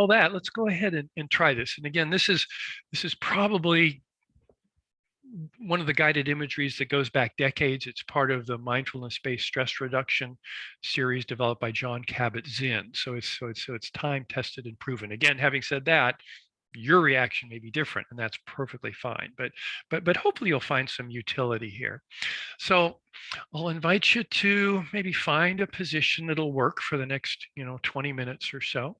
all that, let's go ahead and try this. And again, this is probably one of the guided imageries that goes back decades. It's part of the mindfulness-based stress reduction series developed by John Kabat-Zinn. So it's time tested and proven. Again, having said that, your reaction may be different, and that's perfectly fine. But hopefully you'll find some utility here. So I'll invite you to maybe find a position that'll work for the next 20 minutes or so.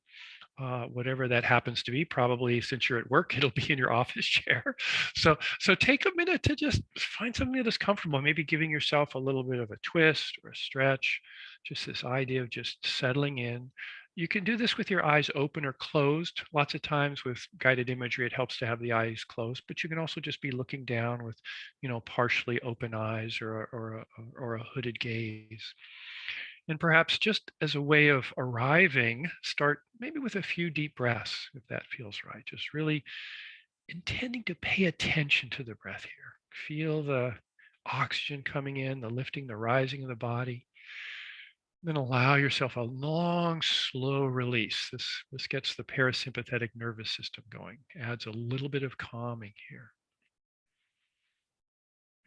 Whatever that happens to be. Probably since you're at work, it'll be in your office chair. So take a minute to just find something that's comfortable, maybe giving yourself a little bit of a twist or a stretch, just this idea of just settling in. You can do this with your eyes open or closed. Lots of times with guided imagery, it helps to have the eyes closed, but you can also just be looking down with, partially open eyes or a hooded gaze. And perhaps just as a way of arriving, start maybe with a few deep breaths, if that feels right. Just really intending to pay attention to the breath here. Feel the oxygen coming in, the lifting, the rising of the body. Then allow yourself a long, slow release. This gets the parasympathetic nervous system going, adds a little bit of calming here.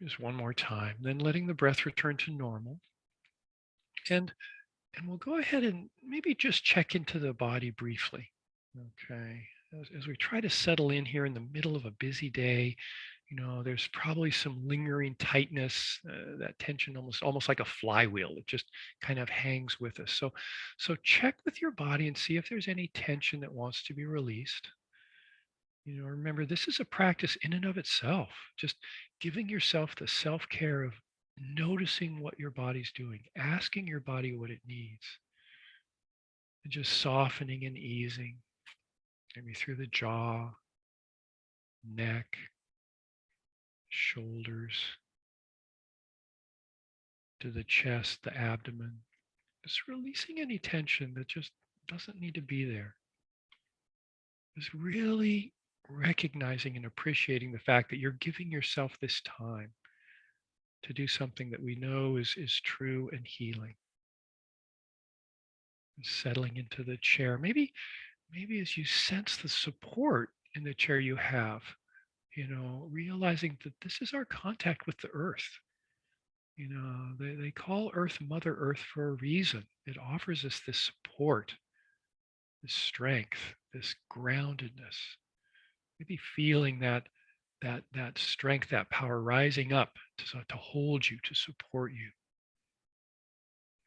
Just one more time. Then letting the breath return to normal. And we'll go ahead and maybe just check into the body briefly. Okay. As we try to settle in here in the middle of a busy day, there's probably some lingering tightness, that tension almost like a flywheel. It just kind of hangs with us. So check with your body and see if there's any tension that wants to be released. Remember, this is a practice in and of itself, just giving yourself the self-care of noticing what your body's doing, asking your body what it needs, and just softening and easing, maybe through the jaw, neck, shoulders, to the chest, the abdomen, just releasing any tension that just doesn't need to be there. Just really recognizing and appreciating the fact that you're giving yourself this time to do something that we know is true and healing. Settling into the chair. Maybe as you sense the support in the chair you have, realizing that this is our contact with the earth. They call Earth Mother Earth for a reason. It offers us this support, this strength, this groundedness. Maybe feeling that strength, that power rising up to hold you, to support you.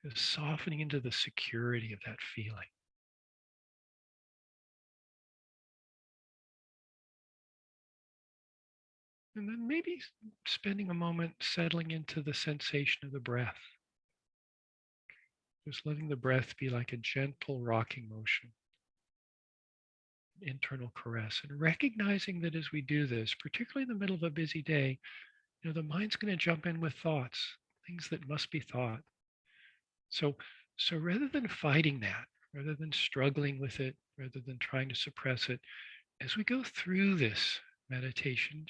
Just softening into the security of that feeling. And then maybe spending a moment settling into the sensation of the breath. Just letting the breath be like a gentle rocking motion, internal caress, and recognizing that as we do this, particularly in the middle of a busy day, the mind's going to jump in with thoughts, things that must be thought. So rather than fighting that, rather than struggling with it, rather than trying to suppress it, as we go through this meditation,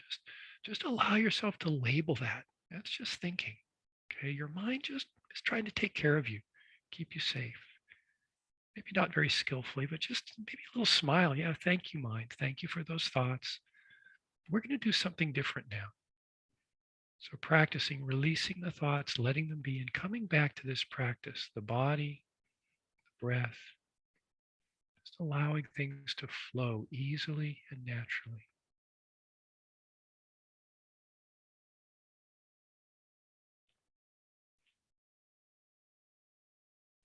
just allow yourself to label that. That's just thinking. Okay, your mind just is trying to take care of you, keep you safe. Maybe not very skillfully, but just maybe a little smile. Yeah, thank you, mind. Thank you for those thoughts. We're going to do something different now. So practicing releasing the thoughts, letting them be, and coming back to this practice, the body, the breath, just allowing things to flow easily and naturally.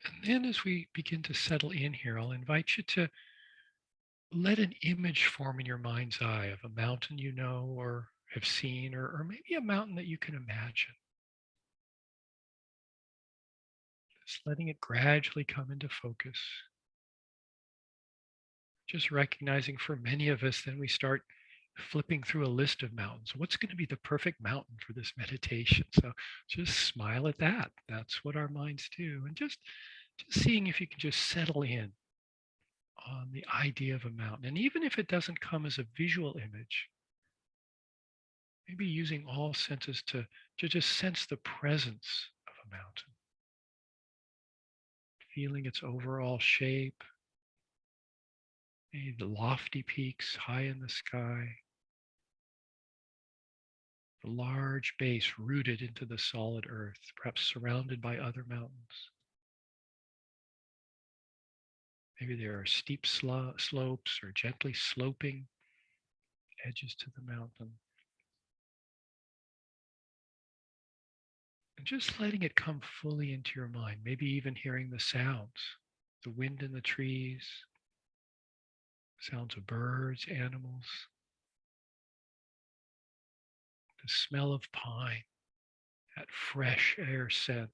And then as we begin to settle in here, I'll invite you to let an image form in your mind's eye of a mountain you know or have seen, or maybe a mountain that you can imagine. Just letting it gradually come into focus. Just recognizing for many of us, then we start flipping through a list of mountains. What's going to be the perfect mountain for this meditation? So just smile at that. That's what our minds do. And just seeing if you can just settle in on the idea of a mountain. And even if it doesn't come as a visual image, maybe using all senses to just sense the presence of a mountain. Feeling its overall shape, Maybe the lofty peaks high in the sky, the large base rooted into the solid earth, perhaps surrounded by other mountains. Maybe there are steep slopes or gently sloping edges to the mountain. And just letting it come fully into your mind, maybe even hearing the sounds, the wind in the trees, sounds of birds, animals, the smell of pine, that fresh air scent,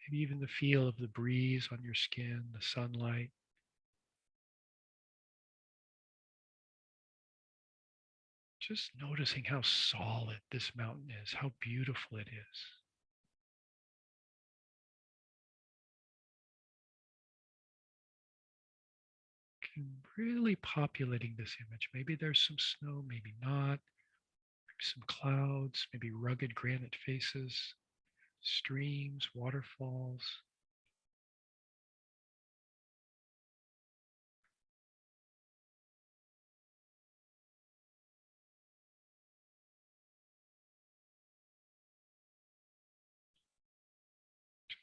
maybe even the feel of the breeze on your skin, the sunlight. Just noticing how solid this mountain is, how beautiful it is. Really populating this image. Maybe there's some snow, maybe not, maybe some clouds, maybe rugged granite faces, streams, waterfalls.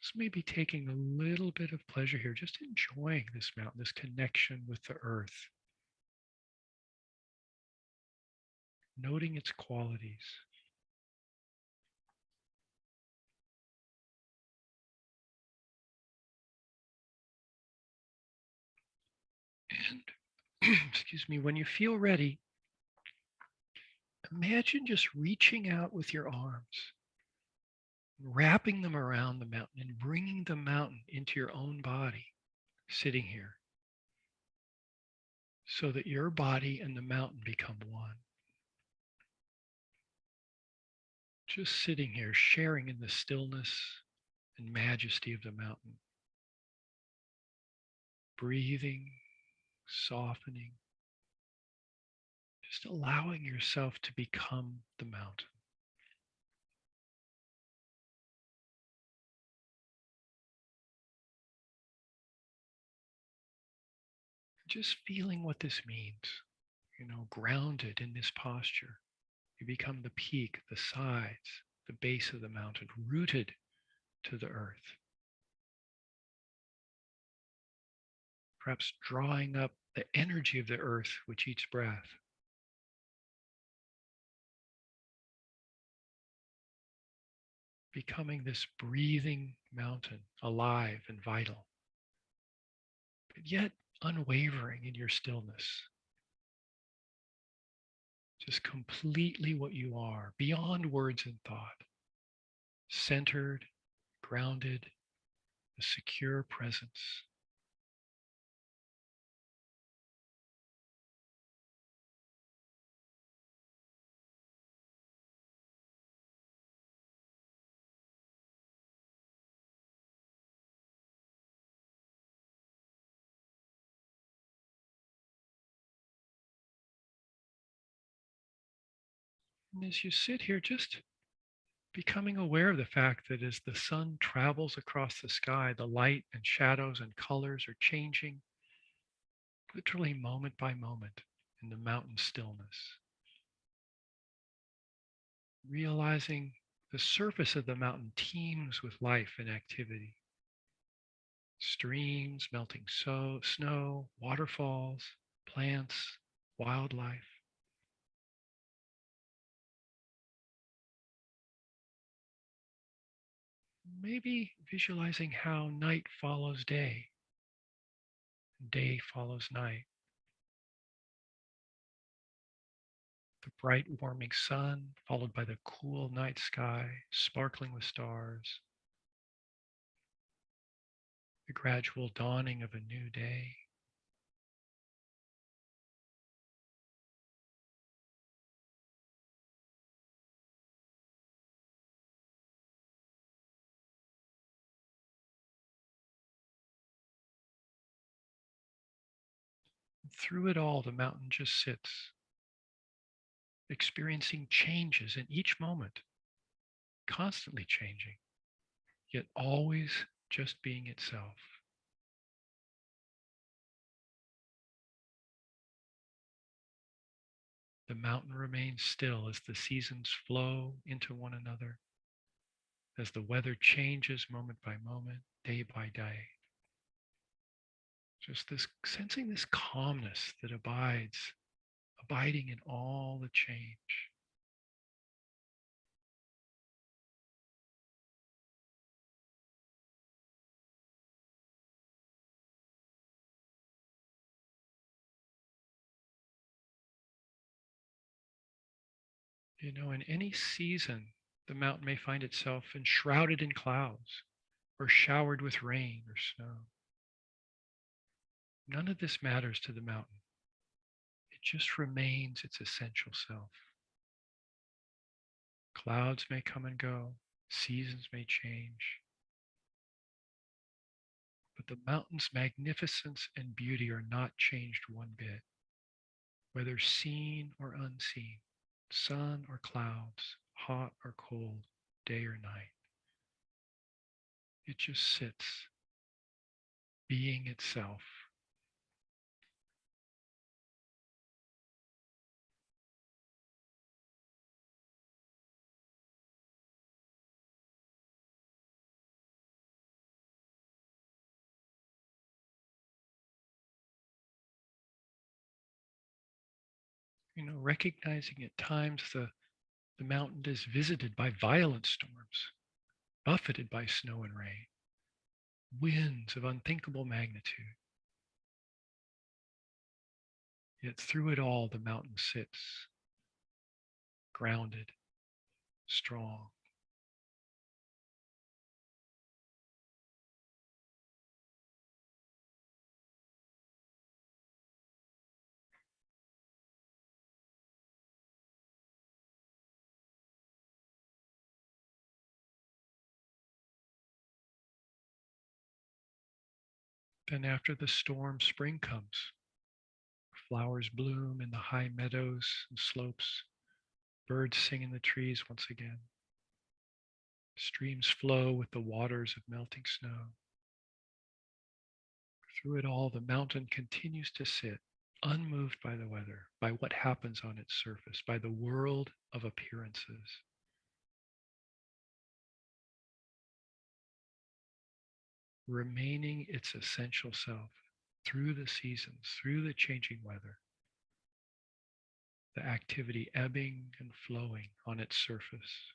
Just maybe taking a little bit of pleasure here, just enjoying this mountain, this connection with the earth, noting its qualities. And excuse me, when you feel ready, imagine just reaching out with your arms, wrapping them around the mountain and bringing the mountain into your own body, sitting here, so that your body and the mountain become one. Just sitting here, sharing in the stillness and majesty of the mountain, breathing, softening, just allowing yourself to become the mountain. Just feeling what this means, grounded in this posture. You become the peak, the sides, the base of the mountain, rooted to the earth. Perhaps drawing up the energy of the earth with each breath. Becoming this breathing mountain, alive and vital, but yet unwavering in your stillness. Just completely what you are, beyond words and thought, centered, grounded, a secure presence. And as you sit here, just becoming aware of the fact that as the sun travels across the sky, the light and shadows and colors are changing literally moment by moment in the mountain stillness. Realizing the surface of the mountain teems with life and activity. Streams, melting snow, waterfalls, plants, wildlife. Maybe visualizing how night follows day, day follows night. The bright warming sun followed by the cool night sky, sparkling with stars. The gradual dawning of a new day. And through it all, the mountain just sits, experiencing changes in each moment, constantly changing, yet always just being itself. The mountain remains still as the seasons flow into one another, as the weather changes moment by moment, day by day. Just this sensing this calmness that abiding in all the change. In any season, the mountain may find itself enshrouded in clouds or showered with rain or snow. None of this matters to the mountain. It just remains its essential self. Clouds may come and go, seasons may change, but the mountain's magnificence and beauty are not changed one bit, whether seen or unseen, sun or clouds, hot or cold, day or night. It just sits, being itself. Recognizing at times the mountain is visited by violent storms, buffeted by snow and rain, winds of unthinkable magnitude. Yet through it all, the mountain sits, grounded, strong. Then after the storm, spring comes. Flowers bloom in the high meadows and slopes. Birds sing in the trees once again. Streams flow with the waters of melting snow. Through it all, the mountain continues to sit, unmoved by the weather, by what happens on its surface, by the world of appearances. Remaining its essential self through the seasons, through the changing weather, the activity ebbing and flowing on its surface.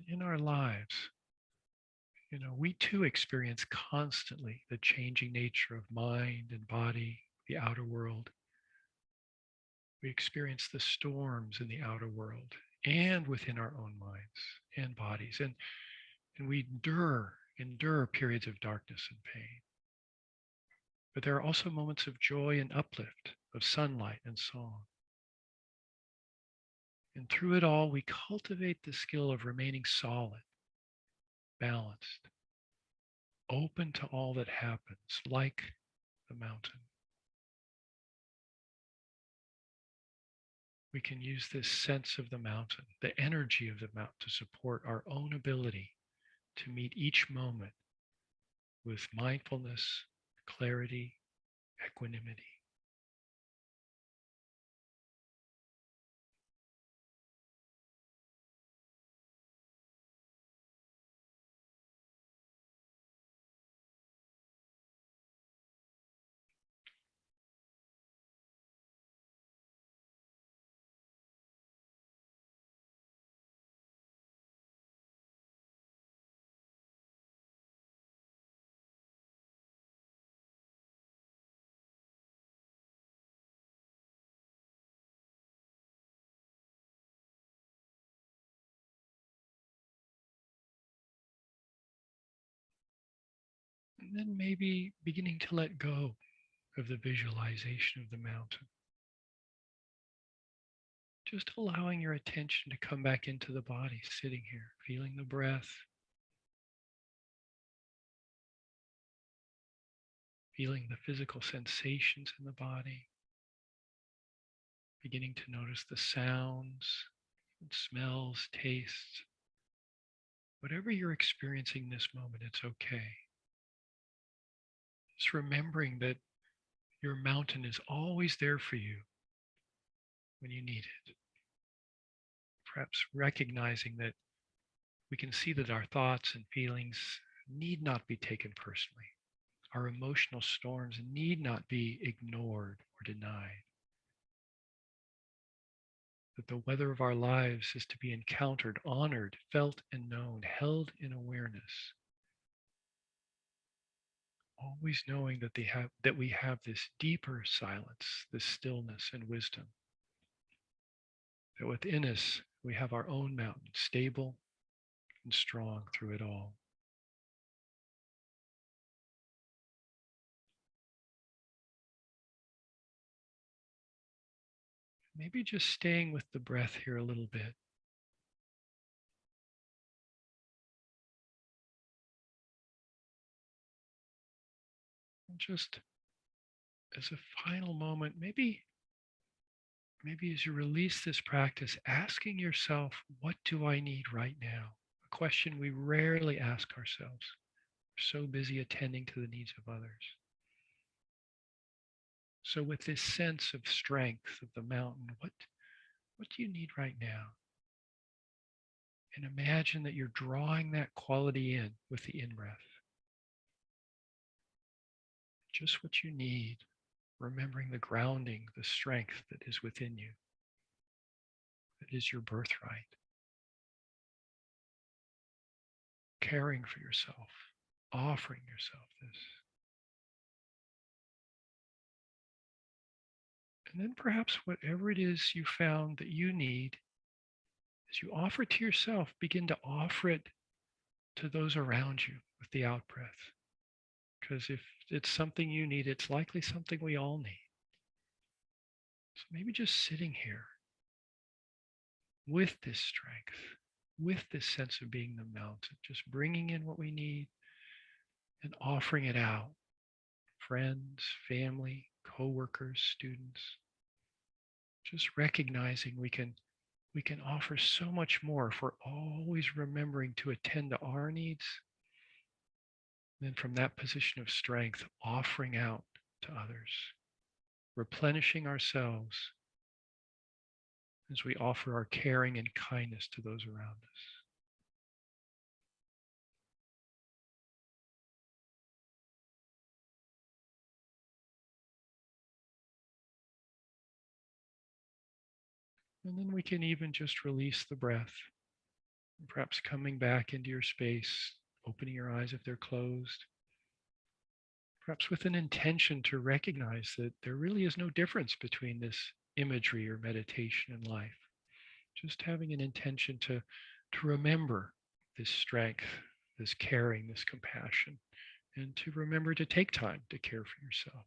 In our lives, we too experience constantly the changing nature of mind and body, the outer world. We experience the storms in the outer world and within our own minds and bodies. And we endure periods of darkness and pain. But there are also moments of joy and uplift, of sunlight and song. And through it all, we cultivate the skill of remaining solid, balanced, open to all that happens, like the mountain. We can use this sense of the mountain, the energy of the mountain, to support our own ability to meet each moment with mindfulness, clarity, equanimity. And then maybe beginning to let go of the visualization of the mountain. Just allowing your attention to come back into the body, sitting here, feeling the breath, feeling the physical sensations in the body, beginning to notice the sounds, smells, tastes. Whatever you're experiencing this moment, it's okay. Just remembering that your mountain is always there for you when you need it. Perhaps recognizing that we can see that our thoughts and feelings need not be taken personally. Our emotional storms need not be ignored or denied. That the weather of our lives is to be encountered, honored, felt, and known, held in awareness. Always knowing that we have this deeper silence, this stillness and wisdom. That within us we have our own mountain, stable and strong through it all. Maybe just staying with the breath here a little bit. And just as a final moment, maybe as you release this practice, asking yourself, what do I need right now? A question we rarely ask ourselves. We're so busy attending to the needs of others. So with this sense of strength of the mountain, what do you need right now? And imagine that you're drawing that quality in with the in-breath. Just what you need, remembering the grounding, the strength that is within you, that is your birthright. Caring for yourself, offering yourself this. And then perhaps whatever it is you found that you need, as you offer it to yourself, begin to offer it to those around you with the out breath. Because if it's something you need, it's likely something we all need. So maybe just sitting here with this strength, with this sense of being the mountain, just bringing in what we need and offering it out. Friends, family, coworkers, students. Just recognizing we can offer so much more if we're always remembering to attend to our needs. Then from that position of strength, offering out to others, replenishing ourselves as we offer our caring and kindness to those around us. And then we can even just release the breath, and perhaps coming back into your space, opening your eyes if they're closed, perhaps with an intention to recognize that there really is no difference between this imagery or meditation and life. Just having an intention to remember this strength, this caring, this compassion, and to remember to take time to care for yourself.